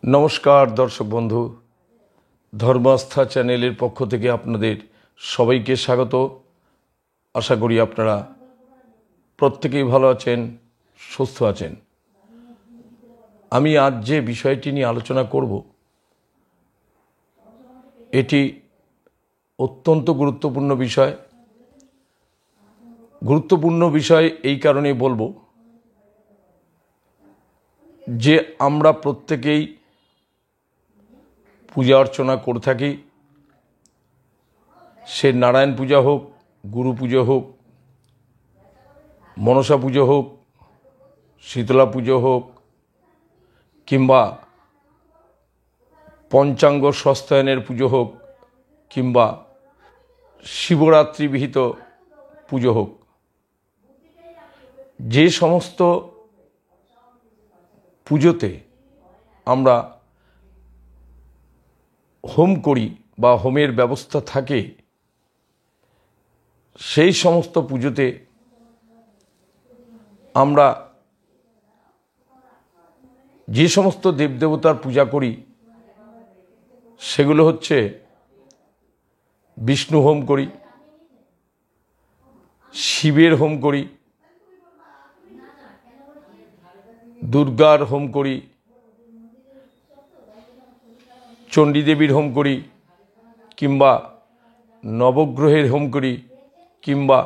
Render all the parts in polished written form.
নমস্কার দর্শক বন্ধু, ধর্মাস্থা চ্যানেলের পক্ষ থেকে আপনাদের সবাইকে স্বাগত। আশা করি আপনারা প্রত্যেকেই ভালো আছেন, সুস্থ আছেন। আমি আজ যে বিষয়টি নিয়ে আলোচনা করব এটি অত্যন্ত গুরুত্বপূর্ণ বিষয়। গুরুত্বপূর্ণ বিষয় এই কারণেই বলবো যে আমরা প্রত্যেকেই পূজা অর্চনা করে থাকি। সে নারায়ণ পূজা হোক, গুরু পুজো হোক, মনসা পুজো হোক, শীতলা পুজো হোক, কিংবা পঞ্চাঙ্গ স্বস্তায়নের পুজো হোক, কিংবা শিবরাত্রি বিহিত পুজো হোক। যে সমস্ত পুজোতে আমরা হোম করি বা হোমের ব্যবস্থা থাকে, সেই সমস্ত পুজোতে আমরা যে সমস্ত দেবদেবতার পূজা করি সেগুলো হচ্ছে বিষ্ণু হোম করি, শিবের হোম করি, দুর্গার হোম করি, চণ্ডীদেবীর হোম করি, কিংবা নবগ্রহের হোম করি, কিংবা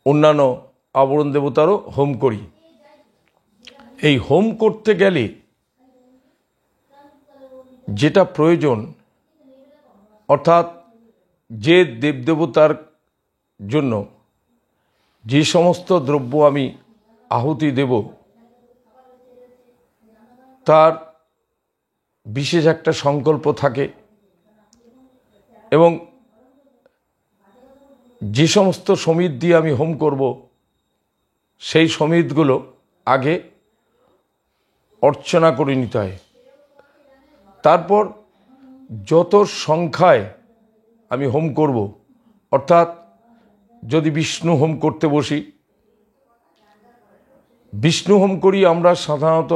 অন্যান্য আবরণ দেবতারও হোম করি। এই হোম করতে গেলে যেটা প্রয়োজন, অর্থাৎ যে দেবদেবতার জন্য যে সমস্ত দ্রব্য আমি আহুতি দেব, তার বিশেষ একটা সংকল্প থাকে এবং যে সমস্ত সমিত দিয়ে আমি হোম করব সেই সমিতগুলো আগে অর্চনা করে নিতে হয়। তারপর যত সংখ্যায় আমি হোম করব, অর্থাৎ যদি বিষ্ণু হোম করতে বসি, বিষ্ণু হোম করি আমরা সাধারণত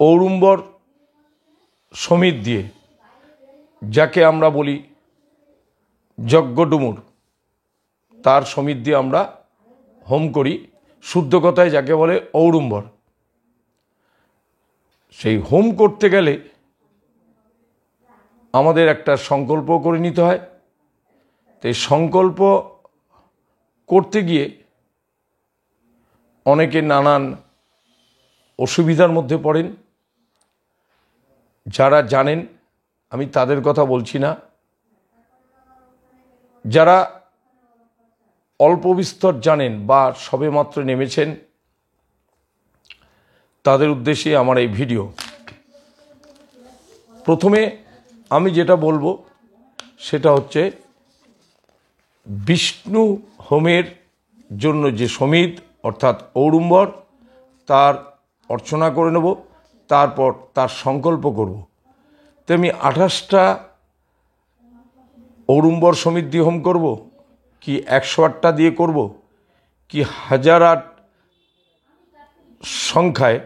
ঔড়ুম্বর সমিত দিয়ে, যাকে আমরা বলি যজ্ঞডুমুর, তার সমিত দিয়ে আমরা হোম করি। শুদ্ধ কথায় যাকে বলে ঔড়ুম্বর। সেই হোম করতে গেলে আমাদের একটা সংকল্প করে নিতে হয়। তো এই সংকল্প করতে গিয়ে অনেকে নানান অসুবিধার মধ্যে পড়েন। যারা জানেন, আমি তাদের কথা বলছি না। যারা অল্প বিস্তর জানেন বা সবেমাত্র নেমেছেন, তাদের উদ্দেশ্যে আমার এই ভিডিও। প্রথমে আমি যেটা বলবো সেটা হচ্ছে বিষ্ণু হোমের জন্য যে সমিত অর্থাৎ ঔড়ুম্বর, তার অর্চনা করে নেব, তারপর তার সংকল্প করব। তো আমি 28টা ঔড়ুম্বর সমিত দিয়ে হোম করব, কি 108টা দিয়ে করব, কি 1008 সংখ্যায়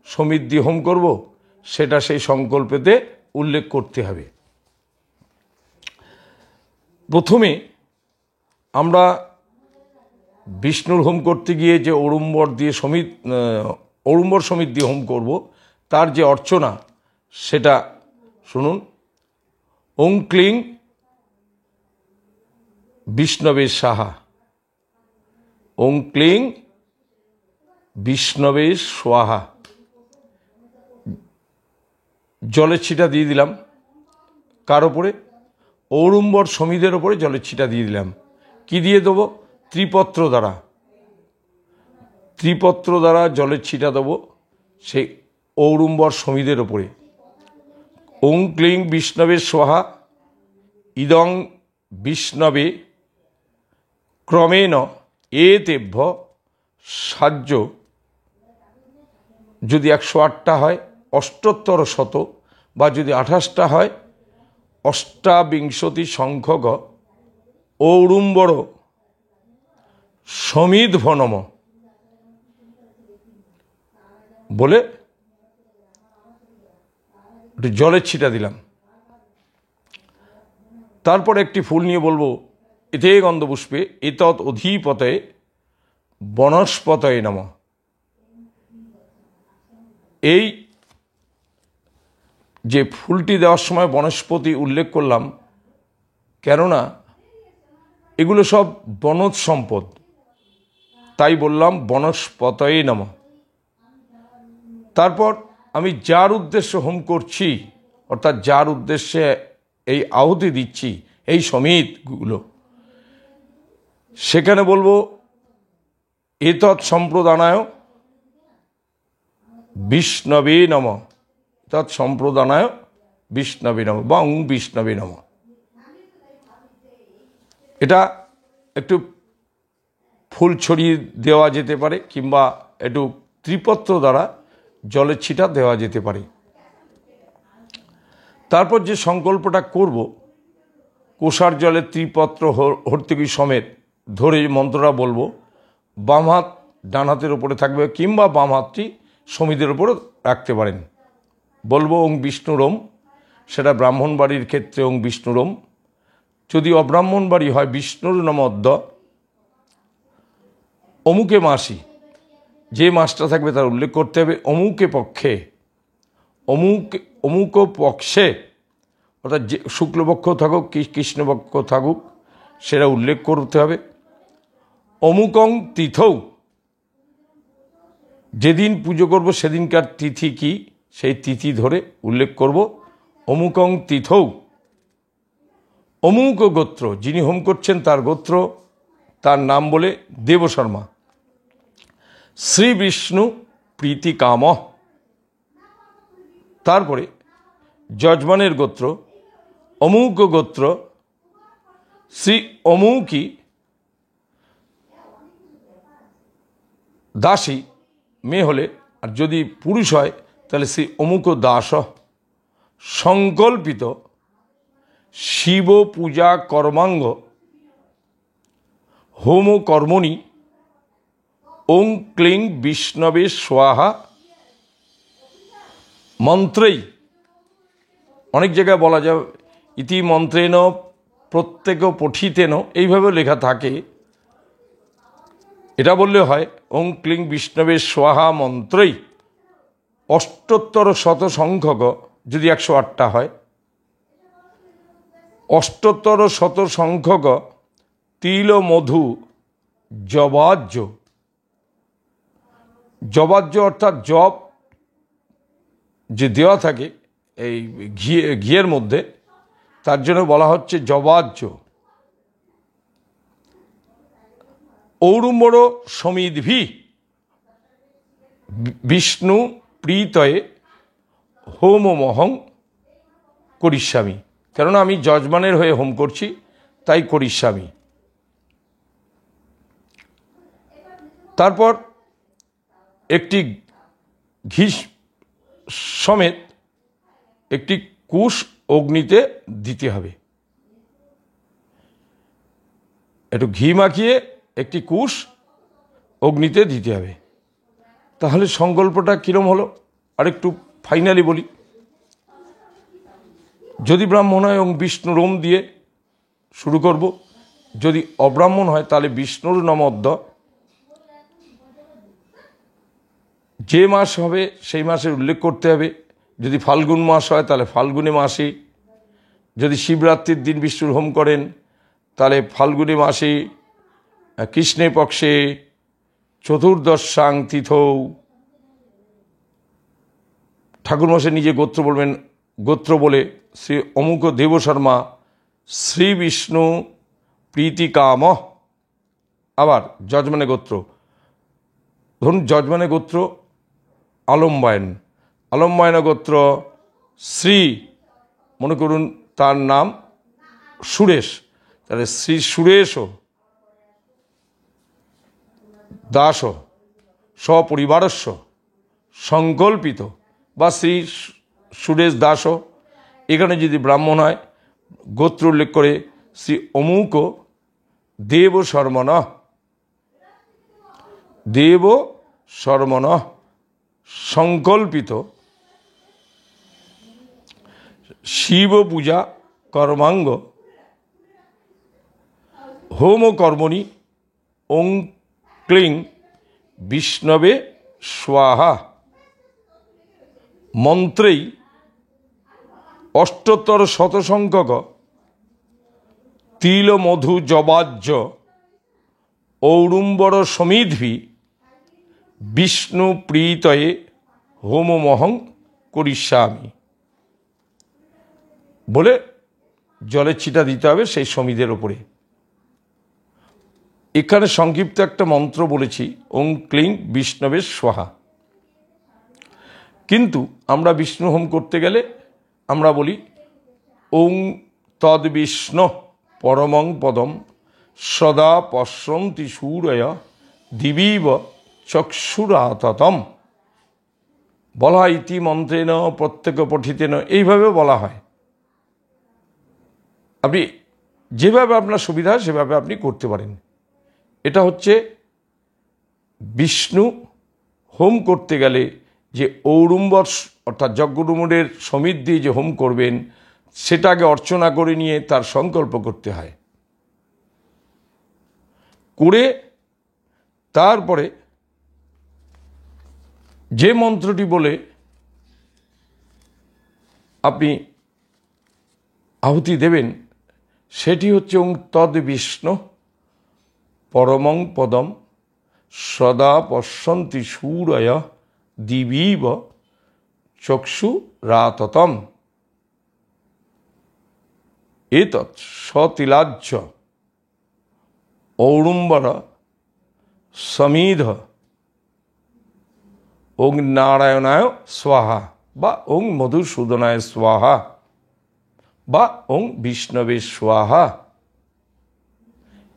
সমিত দিয়ে হোম করব, সেটা সেই সংকল্পেতে উল্লেখ করতে হবে। প্রথমে আমরা বিষ্ণুর হোম করতে গিয়ে যে ঔড়ুম্বর সমিত দিয়ে হোম করব, তার যে অর্চনা সেটা শুনুন। ওং ক্লিং বিষ্ণবে সাহা, ওং ক্লিং বিষ্ণবে স্বাহা। জলের ছিটা দিয়ে দিলাম কার ওপরে? ঔড়ুম্বর সমিতের ওপরে জলের ছিটা দিয়ে দিলাম। কি দিয়ে দেবো? ত্রিপত্র দ্বারা জলের ছিটা দেবো সেই ঔড়ুম্বর সমিতের ওপরে। ওং ক্লিং বিষ্ণবে স্বাহা ইদং বিষ্ণবে ক্রমেণ এতেভ্য সাহায্য। যদি 108টা হয় অষ্টোত্তর শত, বা যদি 28টা হয় অষ্টাবিংশতি সংখ্যক ঔড়ুম্বর সমিধ ভনম বলে একটু জলের ছিটা দিলাম। তারপর একটি ফুল নিয়ে বলবো, এতে গন্ধপুষ্পে এতৎ অধিপতয়ে বনস্পতয়ে নমঃ। এই যে ফুলটি দেওয়ার সময় বনস্পতি উল্লেখ করলাম, কেননা এগুলো সব বনজ সম্পদ, তাই বললাম বনস্পতয়ে নমঃ। তারপর আমি যার উদ্দেশ্যে হোম করছি, অর্থাৎ যার উদ্দেশ্যে এই আহুতি দিচ্ছি, এই সমিতগুলো, সেখানে বলবো এতৎ সম্প্রদানায় বিষ্ণবে নমঃ। তৎ সম্প্রদানায় বিষ্ণবে নমঃ বা ওং বিষ্ণবে নমঃ। এটা একটু ফুল ছড়িয়ে দেওয়া যেতে পারে, কিংবা একটু ত্রিপত্র দ্বারা জলের ছিটা দেওয়া যেতে পারে। তারপর যে সংকল্পটা করব, কোষার জলে ত্রিপত্র হর্তকি সমেত ধরে মন্ত্রটা বলবো। বাম হাত ডান হাতের ওপরে থাকবে, কিংবা বাম হাতটি সমিতের ওপরে রাখতে পারেন। বলবো ওং বিষ্ণুরম, সেটা ব্রাহ্মণ বাড়ির ক্ষেত্রে ওং বিষ্ণুরম। যদি অব্রাহ্মণ বাড়ি হয় বিষ্ণুর নমঃ। অমুকে মাসি, যে মাসটা থাকবে তার উল্লেখ করতে হবে। অমুকে পক্ষে, অমুক পক্ষে, অর্থাৎ যে শুক্লপক্ষ থাকুক কি কৃষ্ণপক্ষ থাকুক, সেটা উল্লেখ করতে হবে। অমুকং তিথৌ, যেদিন পুজো করব সেদিনকার তিথি কি, সেই তিথি ধরে উল্লেখ করব। অমুকং তিথৌ অমুক গোত্র, যিনি হোম করছেন তার গোত্র, তার নাম বলে দেবশর্মা। শ্রী বিষ্ণু প্রীতি কাম। তারপরে যজমানের গোত্র অমুক গোত্র, শ্রী অমুকী দাসী মেয়ে হলে, আর যদি পুরুষ হয় তাহলে শ্রী অমুক দাস সংকল্পিত শিব পূজা কর্মাঙ্গ হোম কর্মণি ওং ক্লিং বিষ্ণবে স্বাহা মন্ত্রেই। অনেক জায়গায় বলা যায় ইতি মন্ত্রেণ প্রত্যেক পঠিতেন, এইভাবে লেখা থাকে। এটা বললে হয় ওং ক্লিং বিষ্ণবে স্বাহা মন্ত্রেই অষ্টোত্তর শত সংখ্যক, যদি 108টা হয়, অষ্টোত্তর শত সংখ্যক তিল মধু জবাজ্য। জবাজ্য অর্থাৎ জব যে দেওয়া থাকে এই ঘিয়ের মধ্যে, তার জন্য বলা হচ্ছে জবাজ্য। ঔরুম্বর সমিদ্ভি বিষ্ণু প্রীতয়ে হোমমহং করিষ্যামি। কেননা আমি যজমানের হয়ে হোম করছি, তাই করিষ্যামি। তারপর একটি ঘি সমেত একটি কুশ অগ্নিতে দিতে হবে। একটু ঘি মাখিয়ে একটি কুশ অগ্নিতে দিতে হবে। তাহলে সংকল্পটা কিরম হলো আরেকটু ফাইনালি বলি। যদি ব্রাহ্মণ হয় ওং বিষ্ণু রোম দিয়ে শুরু করব, যদি অব্রাহ্মণ হয় তাহলে বিষ্ণুর নমঃ। যে মাস হবে সেই মাসের উল্লেখ করতে হবে। যদি ফাল্গুন মাস হয় তাহলে ফাল্গুনে মাসে, যদি শিবরাত্রির দিন বিষ্ণুর হোম করেন তাহলে ফাল্গুনে মাসে কৃষ্ণে পক্ষে চতুর্দশাং তিথৌ। ঠাকুর মশাই নিজে গোত্র বলবেন, গোত্র বলে শ্রী অমুক দেবশর্মা শ্রী বিষ্ণু প্রীতি কাম। আবার যজমানে গোত্র, ধরুন যজমানে গোত্র আলম্বায়ন, আলম্বায়ন গোত্র শ্রী, মনে করুন তার নাম সুরেশ, তাহলে শ্রী সুরেশ দাস সপরিবারস্য সংকল্পিত, বা শ্রী সুরেশ দাস। এখানে যদি ব্রাহ্মণ হয় গোত্র উল্লেখ করে শ্রী অমুক দেব শর্মণ, দেব শর্মণ সংকল্পিত শিব পূজা কর্মাঙ্গ হোম কর্মণি ওং ক্লিং বিষ্ণবে স্বাহা মন্ত্রেই অষ্টোত্তর শতসংখ্যক তিল মধু জবাজ্য ঔড়ুম্বর সমিধি বিষ্ণু প্রীতয়ে হোমমহং করিষ্যামি বলে জলের ছিটা দিতে হবে সেই সমিধের ওপরে। এখানে সংক্ষিপ্ত একটা মন্ত্র বলেছি, ওং ক্লিং বিষ্ণবে স্বাহা। কিন্তু আমরা বিষ্ণু হোম করতে গেলে আমরা বলি ওং তদ বিষ্ণু পরমং পদম সদা পশ্যন্তি সূরয় দিবীব চক্ষুরাততম। বলা হয় ইতি মন্ত্রেণ প্রত্যেক পঠিতেন, এইভাবে বলা হয়। আপনি যেভাবে আপনার সুবিধা সেভাবে আপনি করতে পারেন। এটা হচ্ছে বিষ্ণু হোম করতে গেলে যে ঔড়ুম্বর অর্থাৎ যজ্ঞডুমুরের সমিধ দিয়ে যে হোম করবেন সেটাকে অর্চনা করে নিয়ে তার সংকল্প করতে হয়। করে তারপরে যে মন্ত্রটি বলে আপনি আহুতি দেবেন সেটি হচ্ছে ওং তদ বিষ্ণু পরমং পদম সদা পশ্যন্তি সূরয় দিবীব চক্ষুরাততম এতৎ সতিলাজ্য ঔড়ুম্বর সমিধ ওং নারায়ণায় স্বাহা বা ওং মধুসূদনায় স্বাহা বা ওং বিষ্ণবে স্বাহা।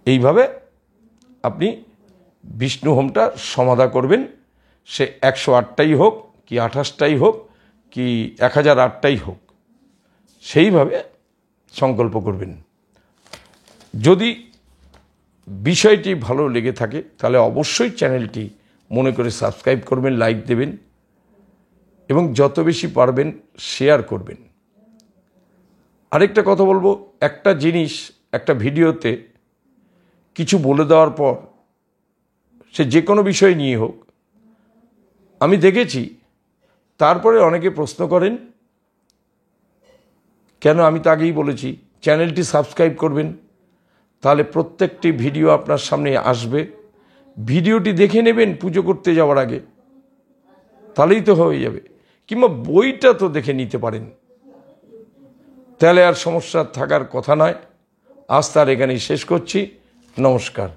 এইভাবে আপনি বিষ্ণু হোমটা সমাধা করবেন। সে 108টাই হোক কি 28টাই হোক কি 1008টাই হোক, সেইভাবে সংকল্প করবেন। যদি বিষয়টি ভালো লেগে থাকে তাহলে অবশ্যই চ্যানেলটি মনে করে সাবস্ক্রাইব করবেন, লাইক দেবেন এবং যত বেশি পারবেন শেয়ার করবেন। আরেকটা কথা বলবো, একটা জিনিস একটা ভিডিওতে কিছু বলে দেওয়ার পর সে যে কোনো বিষয় নিয়ে হোক, আমি দেখেছি তারপরে অনেকে প্রশ্ন করেন কেন, আমি তো আগেই বলেছি চ্যানেলটি সাবস্ক্রাইব করবেন, তাহলে প্রত্যেকটি ভিডিও আপনার সামনে আসবে। ভিডিওটি দেখে নেবেন পুজো করতে যাওয়ার আগে, তাহলেই তো হয়ে যাবে। কিংবা বইটা তো দেখে নিতে পারেন, তাহলে আর সমস্যা থাকার কথা নয়। আজ তার এখানেই শেষ করছি। নমস্কার।